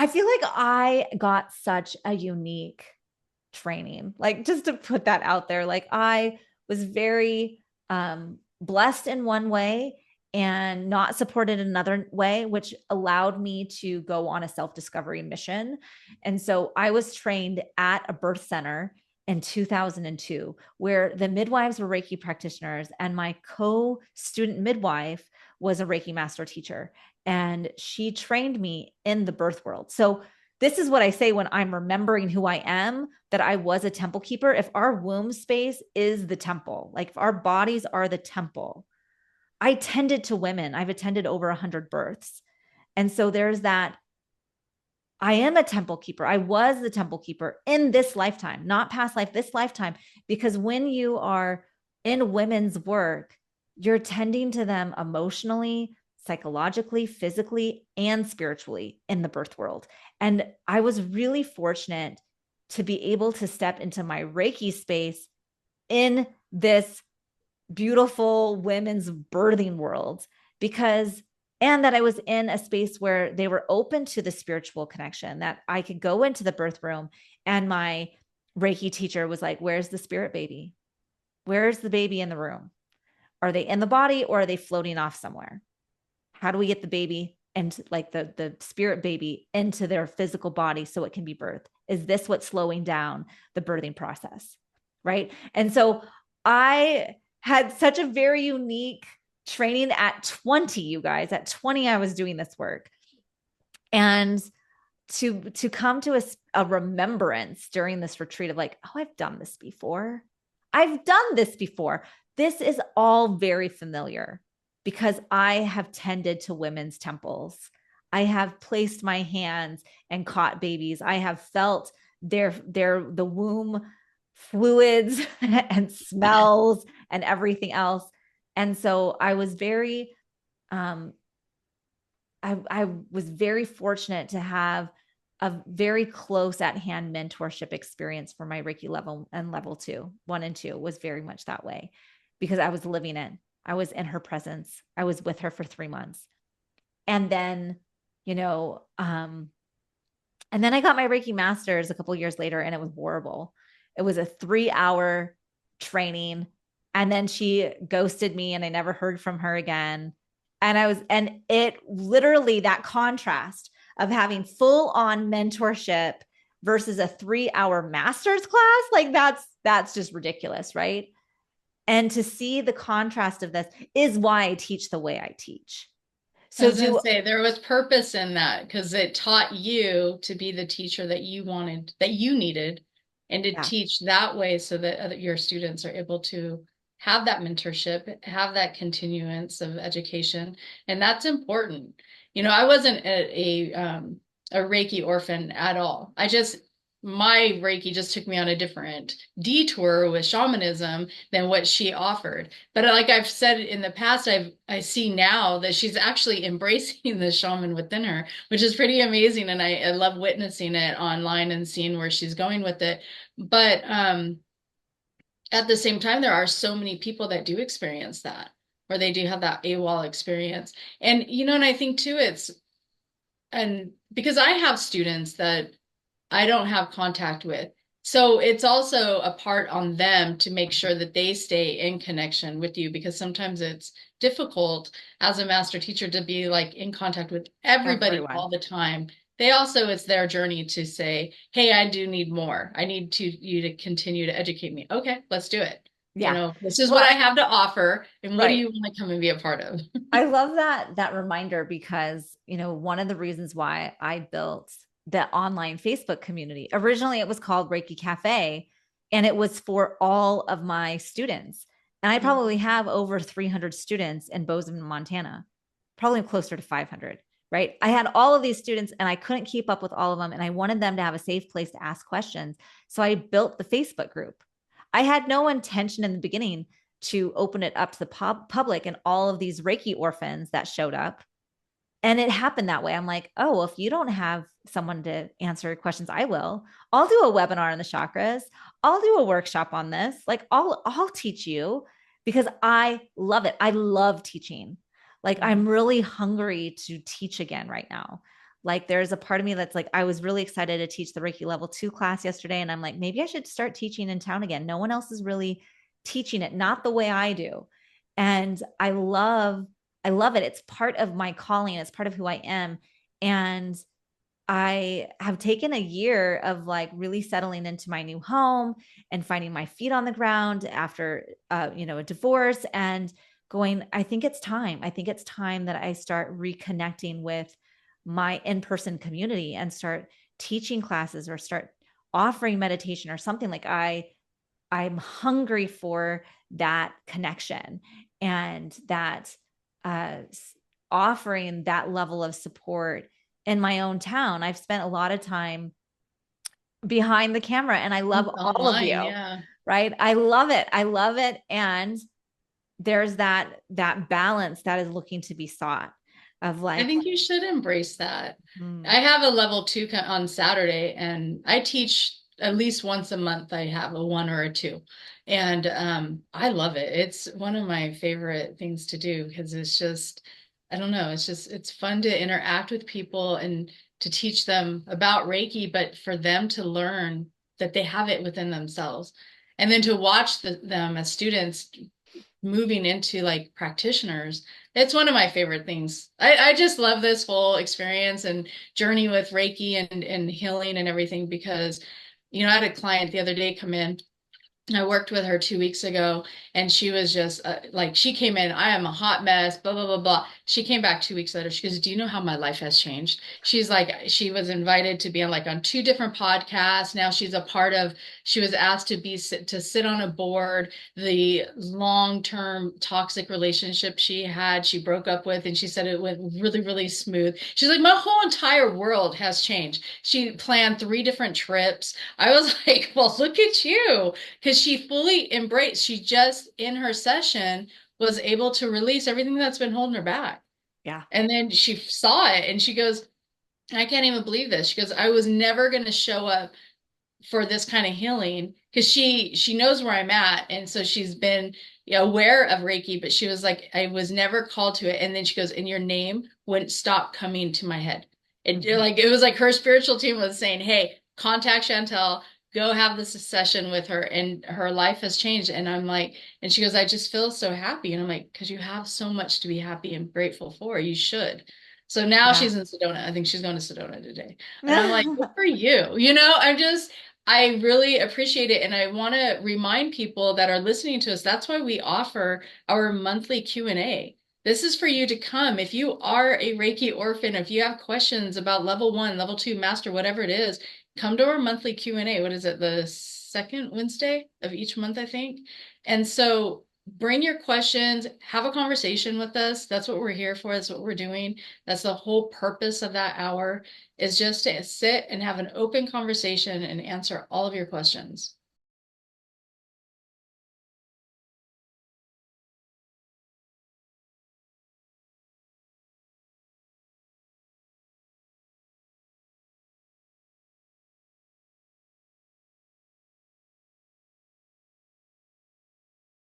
I feel like I got such a unique training. Like, just to put that out there, like I was very blessed in one way and not supported in another way, which allowed me to go on a self-discovery mission. And so I was trained at a birth center in 2002, where the midwives were Reiki practitioners, and my co-student midwife was a Reiki master teacher. And she trained me in the birth world. So this is what I say when I'm remembering who I am, that I was a temple keeper. If our womb space is the temple, like if our bodies are the temple, I tended to women. I've attended over 100 births. And so there's that. I am a temple keeper. I was the temple keeper in this lifetime, not past life, this lifetime. Because when you are in women's work, you're tending to them emotionally, psychologically, physically, and spiritually in the birth world. And I was really fortunate to be able to step into my Reiki space in this beautiful women's birthing world, because and that I was in a space where they were open to the spiritual connection, that I could go into the birth room and my Reiki teacher was like, where's the spirit baby? Where's the baby in the room? Are they in the body or are they floating off somewhere? How do we get the baby and like the spirit baby into their physical body so it can be birthed? Is this what's slowing down the birthing process? Right. And so I had such a very unique training at 20, you guys. At 20, I was doing this work. And to come to a remembrance during this retreat of like, oh, I've done this before. I've done this before. This is all very familiar because I have tended to women's temples. I have placed my hands and caught babies. I have felt the womb fluids and smells and everything else. And so I was very I was very fortunate to have a very close at hand mentorship experience for my Reiki level and level 2, 1 and 2 was very much that way, because I was living in, I was in her presence. I was with her for 3 months. And then, you know, and then I got my Reiki masters a couple years later, and it was horrible. It was a 3-hour training. And then she ghosted me and I never heard from her again. And it literally, that contrast of having full on mentorship versus a 3-hour master's class, like that's just ridiculous. Right. And to see the contrast of this is why I teach the way I teach. I So was going to say there was purpose in that because it taught you to be the teacher that you wanted, that you needed, and to yeah, teach that way so that your students are able to have that mentorship, have that continuance of education. And that's important. You know, I wasn't a Reiki orphan at all. My Reiki just took me on a different detour with shamanism than what she offered. But like I've said in the past, I see now that she's actually embracing the shaman within her, which is pretty amazing. And I love witnessing it online and seeing where she's going with it. But at the same time, there are so many people that do experience that, or they do have that AWOL experience. And, you know, and I think too, and because I have students that I don't have contact with. So it's also a part on them to make sure that they stay in connection with you, because sometimes it's difficult as a master teacher to be like in contact with everybody everyone. all the time. They also, it's their journey to say, hey, I do need more. I need you to continue to educate me. Okay, let's do it. You Yeah. know, this is what Well, I have to offer. And what do right. you want to come and be a part of? I love that reminder because, one of the reasons why I built the online Facebook community, originally it was called Reiki Cafe, and it was for all of my students. And I probably have over 300 students in Bozeman, Montana, probably closer to 500, right? I had all of these students and I couldn't keep up with all of them. And I wanted them to have a safe place to ask questions. So I built the Facebook group. I had no intention in the beginning to open it up to the public and all of these Reiki orphans that showed up. And it happened that way. I'm like, oh, well, if you don't have someone to answer your questions, I will. I'll do a webinar on the chakras. I'll do a workshop on this. Like I'll teach you because I love it. I love teaching. Like I'm really hungry to teach again right now. Like there's a part of me that's like, I was really excited to teach the Reiki level 2 class yesterday. And I'm like, maybe I should start teaching in town again. No one else is really teaching it, not the way I do. And I love it. It's part of my calling. It's part of who I am. And I have taken a year of like really settling into my new home and finding my feet on the ground after, a divorce, and going, I think it's time. I think it's time that I start reconnecting with my in-person community and start teaching classes or start offering meditation or something. Like I'm hungry for that connection and that uh, offering that level of support in my own town. I've spent a lot of time behind the camera and I love all of Online, you, yeah. right? I love it. I love it. And there's that balance that is looking to be sought of I like, think you should embrace that. hmm, I have a level 2 on Saturday, and I teach at least once a month. I have a 1 or a 2, and I love it. It's one of my favorite things to do because it's just, I don't know, it's fun to interact with people and to teach them about Reiki, but for them to learn that they have it within themselves, and then to watch them as students moving into like practitioners. It's one of my favorite things. I just love this whole experience and journey with Reiki and healing and everything because, I had a client the other day come in. I worked with her 2 weeks ago, and she was just like, she came in, I am a hot mess, blah, blah, blah, blah. She came back 2 weeks later. She goes, do you know how my life has changed? She's like, she was invited to be on 2 different podcasts. Now she's a part of, she was asked to sit on a board, the long-term toxic relationship she had, she broke up with, and she said it went really, really smooth. She's like, my whole entire world has changed. She planned 3 different trips. I was like, well, look at you, because she fully embraced, she just in her session was able to release everything that's been holding her back. yeah, And then she saw it and she goes, I can't even believe this. She goes, I was never going to show up for this kind of healing because she knows where I'm at. And so she's been aware of Reiki, but she was like, I was never called to it. And then she goes, and your name wouldn't stop coming to my head. mhm, Like, it was like her spiritual team was saying, hey, contact Chantel, go have this session with her. And her life has changed. And I'm like, and she goes, I just feel so happy. And I'm like, because you have so much to be happy and grateful for. You should. So now yeah. she's in Sedona. I think she's going to Sedona today. And I'm like, good for you. I really appreciate it. And I want to remind people that are listening to us, that's why we offer our monthly Q&A. This is for you to come. If you are a Reiki orphan, if you have questions about level 1, level 2, master, whatever it is, come to our monthly Q&A. What is it? The second Wednesday of each month, I think. And so bring your questions, have a conversation with us. That's what we're here for. That's what we're doing. That's the whole purpose of that hour, is just to sit and have an open conversation and answer all of your questions.